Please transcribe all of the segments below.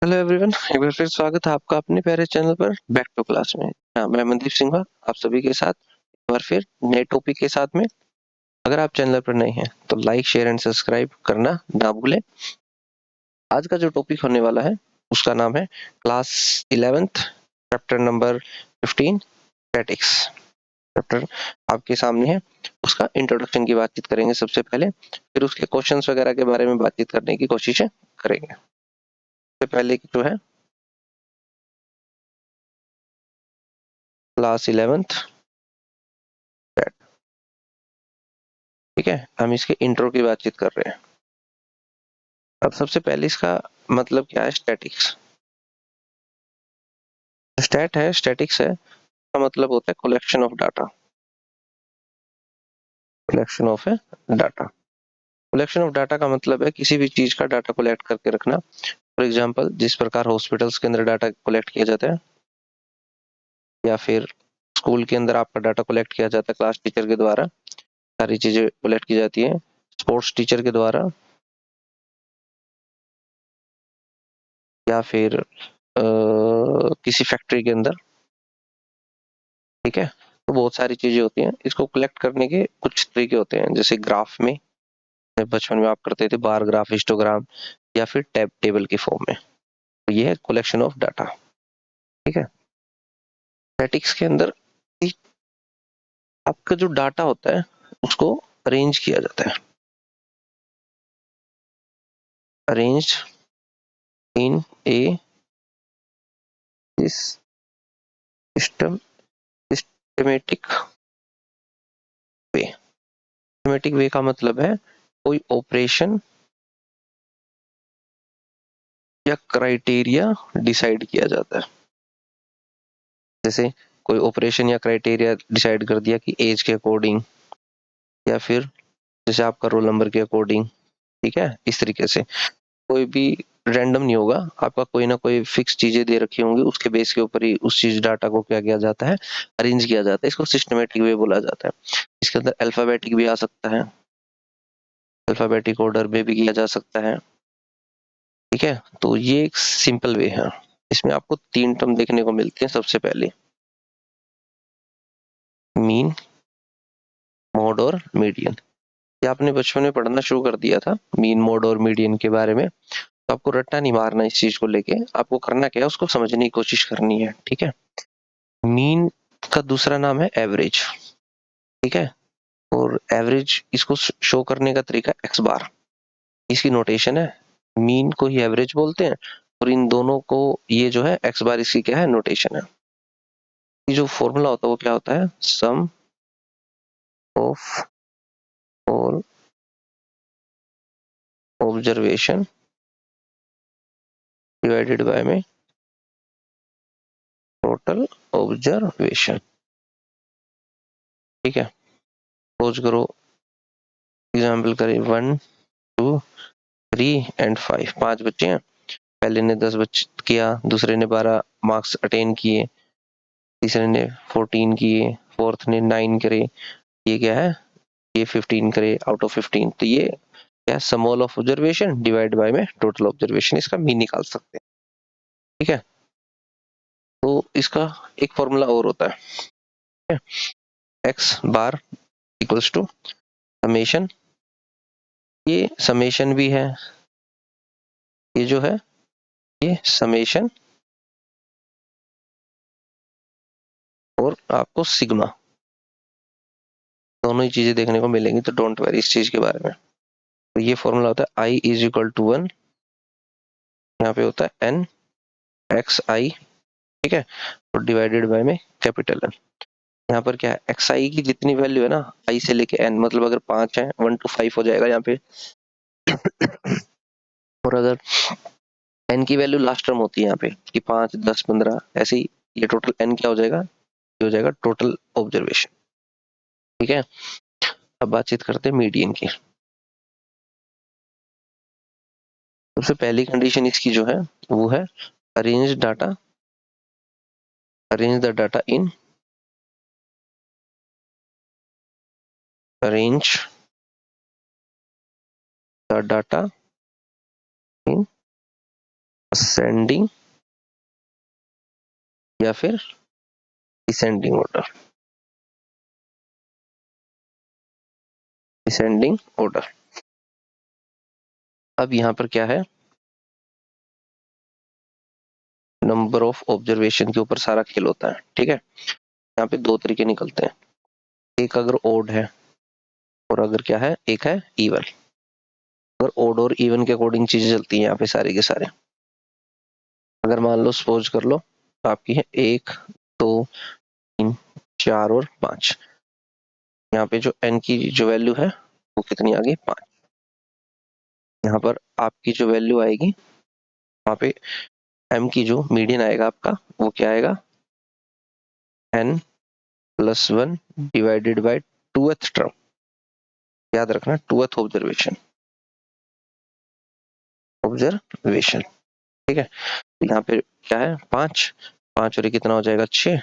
Hello everyone, एक बार फिर स्वागत है आपका अपने प्यारे चैनल पर बैक टू क्लास में। मैं मनदीप सिंह आप सभी के साथ एक बार फिर नए टॉपिक के साथ में। अगर आप चैनल पर नए हैं तो लाइक शेयर एंड सब्सक्राइब करना ना भूलें। आज का जो टॉपिक होने वाला है उसका नाम है class 11th chapter number 15 statics. Chapter आपके सामने है, उसका इंट्रोडक्शन की बातचीत करेंगे सबसे पहले, फिर उसके क्वेश्चंस वगैरह के बारे में बातचीत करने की कोशिश करेंगे। सबसे पहले जो है क्लास 11th, ठीक है। हम इसके इंट्रो की बातचीत कर रहे हैं। अब सबसे पहले इसका मतलब क्या है, स्टैटिक्स। स्टैटिक्स है, इसका मतलब होता है collection of data. Collection of data. Collection of data का मतलब है किसी भी चीज का डाटा कलेक्ट करके रखना। फॉर एग्जांपल, जिस प्रकार हॉस्पिटल्स के अंदर डाटा कलेक्ट किया जाता है, या फिर स्कूल के अंदर आपका डाटा कलेक्ट किया जाता है क्लास टीचर के द्वारा, सारी चीजें कलेक्ट की जाती है स्पोर्ट्स टीचर के द्वारा, या फिर किसी फैक्ट्री के अंदर, ठीक है। तो बहुत सारी चीजें होती हैं, इसको कलेक्ट करने के कुछ तरीके होते हैं, जैसे ग्राफ में, बचपन में आप करते थे बार ग्राफ, हिस्टोग्राम, या फिर टेबल के फॉर्म में। तो ये है कलेक्शन ऑफ डाटा, ठीक है। स्टैटिक्स के अंदर आपका जो डाटा होता है उसको अरेंज किया जाता है, arrange in A system systematic way. Systematic way का मतलब है कोई ऑपरेशन या क्राइटेरिया डिसाइड किया जाता है। जैसे कोई ऑपरेशन या क्राइटेरिया डिसाइड कर दिया कि एज के अकॉर्डिंग, या फिर जैसे आपका रोल नंबर के अकॉर्डिंग, ठीक है। इस तरीके से कोई भी रैंडम नहीं होगा, आपका कोई ना कोई फिक्स चीजें दे रखी होंगी, उसके बेस के ऊपर ही उस चीज डाटा को क्या किया जाता है, अरेंज किया जाता है। इसको सिस्टमेटिक वे बोला जाता है। इसके अंदर अल्फाबेटिक भी आ सकता है, अल्फाबेटिक ऑर्डर में भी किया जा सकता है, ठीक है। तो ये एक सिंपल वे है। इसमें आपको तीन टर्म देखने को मिलते हैं। सबसे पहले मीन, मोड और मीडियन। ये आपने बचपन में पढ़ना शुरू कर दिया था, मीन, मोड और मीडियन के बारे में। तो आपको रट्टा नहीं मारना इस चीज को लेके, आपको करना क्या है, उसको समझने की कोशिश करनी है, ठीक है। मीन का दूसरा नाम है एवरेज, ठीक है। और एवरेज इसको शो करने का तरीका एक्स बार, इसकी नोटेशन है। मीन को ही एवरेज बोलते हैं, और इन दोनों को ये जो है एक्स बार, इसकी क्या है, नोटेशन है। ये जो फॉर्मूला होता है वो क्या होता है, sum of all observation divided by में टोटल ऑब्जर्वेशन, ठीक है। सपोज करो, एग्जाम्पल करें, 1 2 3 एंड 5, 5 बच्चे हैं। पहले ने 10 बच्चे किया, दूसरे ने 12 मार्क्स अटेन किए, तीसरे ने 14 किए, फोर्थ ने 9 करे। ये क्या है, ये 15 करे आउट ऑफ 15। तो ये क्या, sum all of observation divide by में टोटल ऑब्जर्वेशन, इसका मीन निकाल सकते हैं, ठीक है। तो इसका एक फॉर्मूला और होता है, X bar equals to summation. ये समेशन भी है, ये जो है ये समेशन, और आपको सिग्मा, दोनों ही चीजें देखने को मिलेंगी, तो डोंट वरी इस चीज के बारे में। तो ये फॉर्मूला होता है आई इज इक्वल टू 1, यहाँ पे होता है एन एक्स आई, ठीक है, और डिवाइडेड बाय में कैपिटल एन। यहाँ पर क्या है, एक्स आई की जितनी वैल्यू है ना, आई से लेके एन, मतलब अगर 5 है 1 to 5 हो जाएगा यहाँ पे। और अगर एन की वैल्यू लास्ट टर्म होती है यहाँ पे कि 5 10 15 ऐसे ही, ये टोटल एन क्या हो जाएगा, ये हो जाएगा टोटल ऑब्जर्वेशन, ठीक है। अब बातचीत करते हैं मीडियन की। सबसे पहली कंडीशन इसकी जो है वो है arrange data, arrange the data in, arrange the data in ascending या फिर डिसेंडिंग ऑर्डर। Descending order. अब यहाँ पर क्या है, नंबर ऑफ ऑब्जर्वेशन के ऊपर सारा खेल होता है, ठीक है। यहाँ पे दो तरीके निकलते हैं, एक अगर ओड है और अगर क्या है, एक है इवन। अगर ओड और इवन के अकॉर्डिंग चीजें चलती हैं यहाँ पे सारे के सारे। अगर मान लो सपोज कर लो आपकी है 1 2 3 4 और 5, यहाँ पे जो n की जो वैल्यू है वो कितनी आ गई, 5। यहाँ पर आपकी जो वैल्यू आएगी वहां पे m की जो मीडियन आएगा आपका वो क्या आएगा, n plus 1 divided by 2th term. याद रखना 2th ऑब्जर्वेशन, ऑब्जर्वेशन, ठीक है। तो यहाँ पे क्या है, 5, 5 और ये कितना हो जाएगा, 6।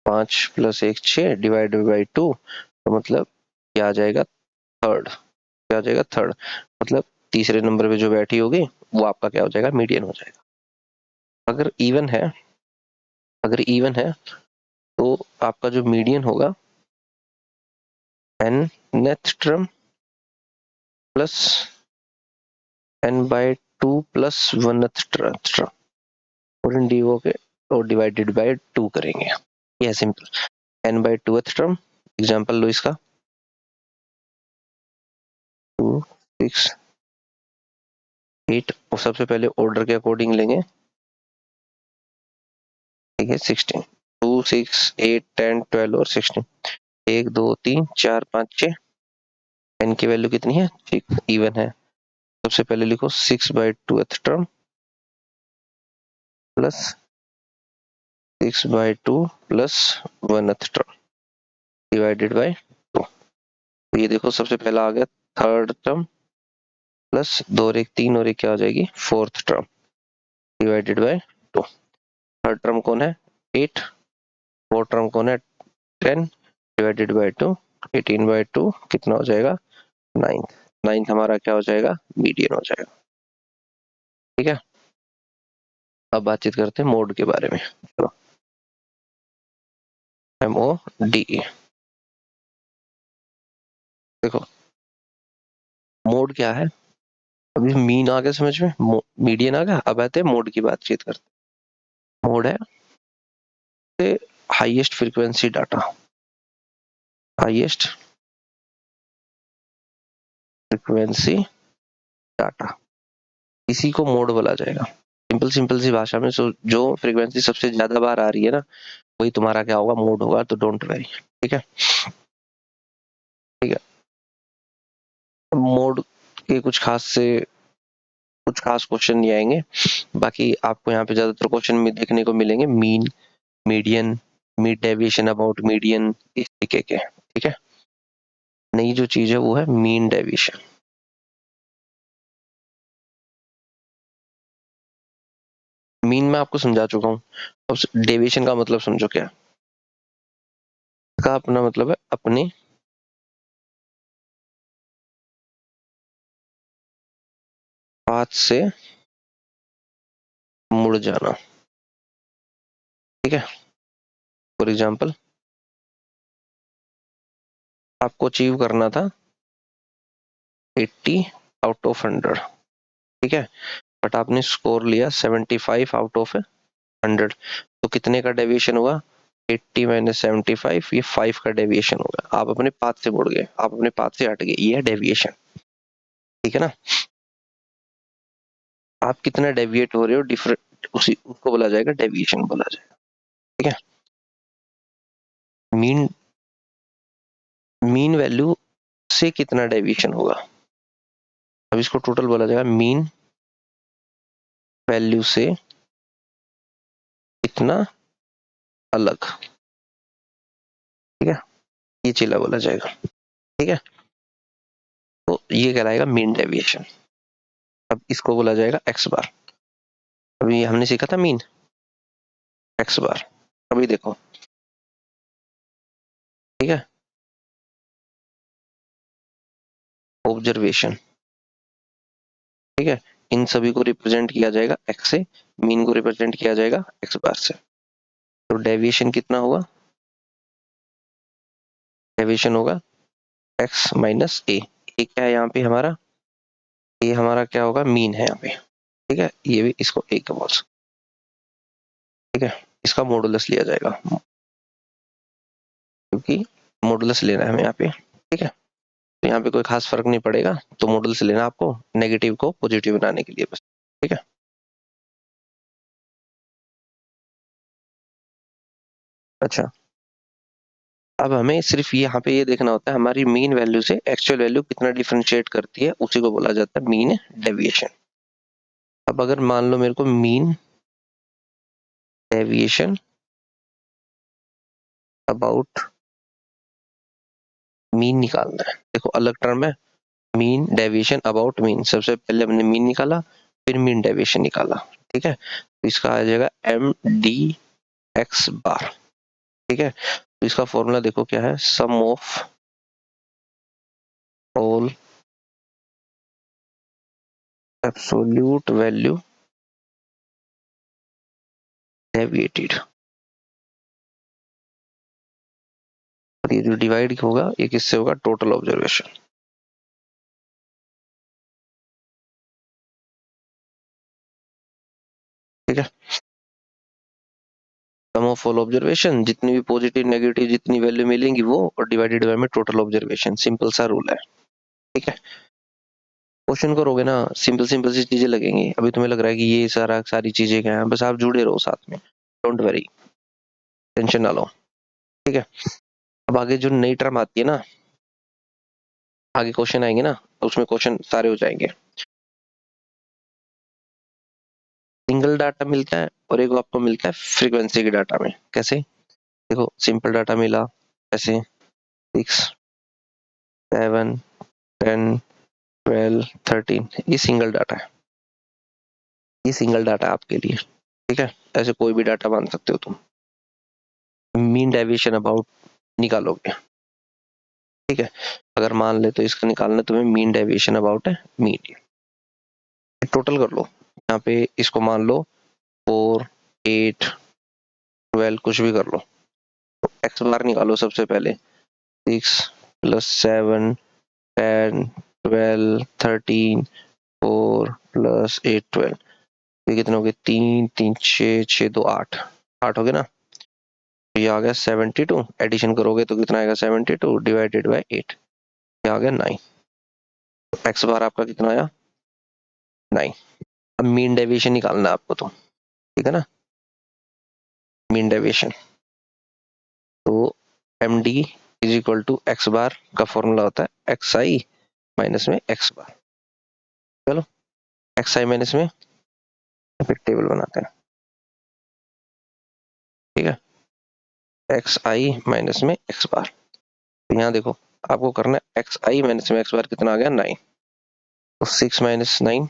5 प्लस 1 6 डिवाइडेड बाई 2, तो मतलब क्या आ जाएगा, थर्ड। क्या आ जाएगा, थर्ड। मतलब तीसरे नंबर पे जो बैठी होगी वो आपका क्या हो जाएगा, मीडियन हो जाएगा। अगर इवन है, अगर इवन है तो आपका जो मीडियन होगा nth term plus n by 2 plus 1th term, और इन डीओ के और डिवाइडेड बाय 2 करेंगे। ये है simple, n by 2th term. Example लो इसका, 2 6 8, और सबसे पहले ऑर्डर के अकॉर्डिंग लेंगे, ठीक है, 16। 2 6 8 10 12 और 16, 1 2 3 4 5 6, n की वैल्यू कितनी है, 6, इवन है। सबसे पहले लिखो 6 by 2th term plus 6 by 2 plus 1th term divided by 2। तो ये देखो सबसे पहला आ गया थर्ड टर्म प्लस 2 और 1 3 और 1 क्या हो जाएगी, 4th term divided by 2। Third term कौन है, 8। फोर्थ टर्म कौन है, 10 डिवाइडेड बाय 2। 18 बाय 2 कितना हो जाएगा, 9। 9 हमारा क्या हो जाएगा, मीडियन हो जाएगा, ठीक है। अब बातचीत करते हैं मोड के बारे में। चलो, MODE। देखो मोड क्या है, अभी मीन आ गया समझ में, मीडियन आ गया। अब आते हैं मोड की बातचीत करते हैं। मोड है highest frequency data, highest frequency data, इसी को मोड बोला जाएगा। सिंपल सिंपल सी भाषा में, जो फ्रीक्वेंसी सबसे ज्यादा बार आ रही है ना, वही तुम्हारा क्या होगा, मोड होगा। तो डोंट वरी, ठीक है, ठीक है। मोड के कुछ खास क्वेश्चन नहीं आएंगे, बाकी आपको यहाँ पे ज्यादातर क्वेश्चन में देखने को मिलेंगे mean, median, mean deviation about median, इस तरीके के, ठीक है। नई जो चीज है वो है मीन डेविएशन। मीन मैं आपको समझा चुका हूँ, अब डेविएशन का मतलब समझो क्या है। इसका अपना मतलब है अपने पाथ से मुड़ जाना, ठीक है। फॉर एग्जाम्पल आपको अचीव करना था 80 आउट ऑफ 100, ठीक है, बट आपने स्कोर लिया 75 आउट ऑफ 100, तो कितने का डेविएशन हुआ, 80 माइनस 75, ये 5 का डेविएशन होगा। आप अपने पाथ से मुड़ गए, आप अपने पाथ से हट गए, ये है डेविएशन, ठीक है ना। आप कितना डेविएट हो रहे हो, डिफरेंट, उसी उसको बोला जाएगा डेविएशन बोला जाएगा, ठीक है। मीन, मीन वैल्यू से कितना डेविएशन होगा, अब इसको टोटल बोला जाएगा मीन वैल्यू से कितना अलग, ठीक है, ये चीला बोला जाएगा, ठीक है। तो ये कहलाएगा मीन डेविएशन। अब इसको बोला जाएगा एक्स बार। अभी हमने सीखा था मीन, एक्स बार। अभी देखो, ठीक है, ऑब्जर्वेशन, ठीक है, इन सभी को रिप्रेजेंट किया जाएगा x से, मीन को रिप्रेजेंट किया जाएगा x बार से। तो डेविएशन कितना होगा? डेविएशन होगा x माइनस ए। क्या है यहाँ पे हमारा? ए हमारा क्या होगा? मीन है यहाँ पे, ठीक है। ये भी इसको ए का बोल सकते, ठीक है। इसका मॉडुलस लिया जाएगा क्योंकि मॉडुलस लेना है हमें यहाँ पे, ठीक है। तो यहाँ पे कोई खास फर्क नहीं पड़ेगा, तो मॉडुलस लेना आपको नेगेटिव को पॉजिटिव बनाने के लिए बस, ठीक है। अच्छा, अब हमें सिर्फ यहाँ पे ये देखना होता है हमारी मीन वैल्यू से एक्चुअल वैल्यू कितना डिफरेंशिएट करती है, उसी को बोला जाता है मीन डेविएशन। अब अगर मान लो मेरे को मीन डेविएशन अबाउट मीन निकालना है, देखो अलग टर्म है, मीन डेविएशन अबाउट मीन। सबसे पहले हमने मीन निकाला, फिर मीन डेविएशन निकाला, ठीक है। तो इसका आ जाएगा एम डी एक्स बार, ठीक है। तो इसका फॉर्मूला देखो क्या है, sum of all absolute value deviated. और ये जो डिवाइड होगा ये किससे होगा? टोटल ऑब्जर्वेशन, ठीक है। सम ऑफ ऑल ऑब्जर्वेशन, जितनी भी पॉजिटिव नेगेटिव जितनी वैल्यू मिलेंगी वो, और डिवाइडेड बाय में टोटल ऑब्जर्वेशन, सिंपल सा रूल है, ठीक है। क्वेश्चन करोगे ना, सिंपल सिंपल सी चीजें लगेंगी, अभी तुम्हें लग रहा है कि ये सारी चीजें क्या है, बस आप जुड़े रहो साथ में, डोंट वरी, टेंशन ना लो, ठीक है। अब आगे जो नई टर्म आती है ना, आगे क्वेश्चन आएंगे ना, तो उसमें क्वेश्चन सारे हो जाएंगे। सिंगल डाटा मिलता है और एक आपको मिलता है फ्रीक्वेंसी के डाटा में। कैसे? देखो सिंपल डाटा मिला ऐसे 6 7 10 12 13, ये सिंगल डाटा है, ये सिंगल डाटा है आपके लिए, ठीक है। ऐसे कोई भी डाटा मान सकते हो तुम। मीन डेविएशन अबाउट निकालोगे, ठीक है। अगर मान ले तो इसका निकालना तुम्हें मीन डेविएशन अबाउट है मीन, टोटल कर लो। यहाँ पे इसको मान लो 4 8 12 कुछ भी कर लो। तो एक्स बार निकालो सबसे पहले, 6 प्लस 7 10 12 13 4 प्लस 8 12, ये कितने हो गए? 3 3 6 6 2 8, 8 हो गए ना। तो ये आ गया 72, एडिशन करोगे तो कितना आएगा? 72 डिवाइडेड बाय 8, ये आ गया 9। तो एक्स बार आपका कितना आया? 9। अब मीन डेविएशन निकालना है आपको, तो ठीक है ना, मीन डेविएशन। तो M D is equal to X bar का फॉर्मूला होता है एक्स आई माइनस में एक्स बार। चलो एक्स आई माइनस में फिर टेबल बनाते हैं, ठीक है। एक्स आई माइनस में एक्स बार, तो यहाँ देखो आपको करना है एक्स आई माइनस में एक्स बार कितना आ गया? 9। तो 6 माइनस 9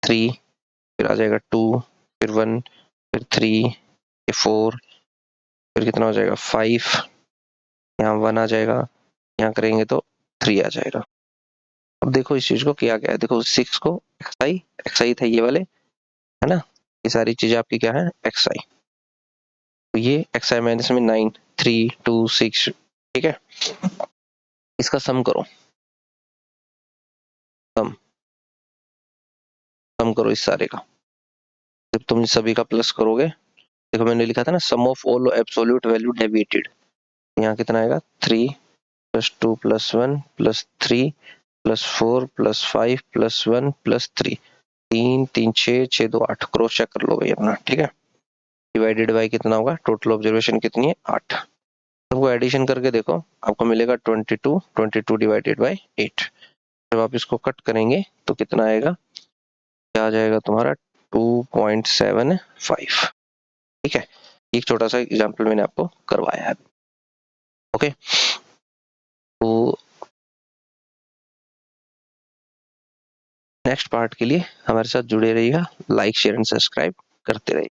3, फिर आ जाएगा 2, फिर 1, फिर 3, फिर 4, फिर कितना हो जाएगा? 5, यहाँ 1 आ जाएगा, यहाँ करेंगे तो 3 आ जाएगा। अब देखो इस चीज को किया गया है, देखो 6 को एक्स आई था ये वाले, है ना। ये सारी चीजें आपकी क्या है? एक्स आई। तो ये एक्स आई माइनस में 9 3 2 6, ठीक है। इसका सम करो, सम सम करो इस सारे का। जब तुम सभी का प्लस करोगे, देखो मैंने लिखा था ना sum of all absolute value deviated, यहाँ कितना आएगा? 3 plus 2 plus 1 plus 3 plus 4 plus 5 plus 1 plus 3, 3 3 6 6 2 8, cross check कर लो भाई अपना, ठीक है। डिवाइडेड बाय कितना होगा? टोटल ऑब्जर्वेशन कितनी है? 8। सबको एडिशन करके देखो, आपको मिलेगा 22, 22 डिवाइडेड बाय 8। जब आप इसको कट करेंगे तो कितना आएगा? क्या आ जाएगा तुम्हारा? 2.75, ठीक है। एक छोटा सा एग्जांपल मैंने आपको करवाया है, ओके। तो नेक्स्ट पार्ट के लिए हमारे साथ जुड़े रहिएगा, लाइक शेयर एंड सब्सक्राइब करते रहिए।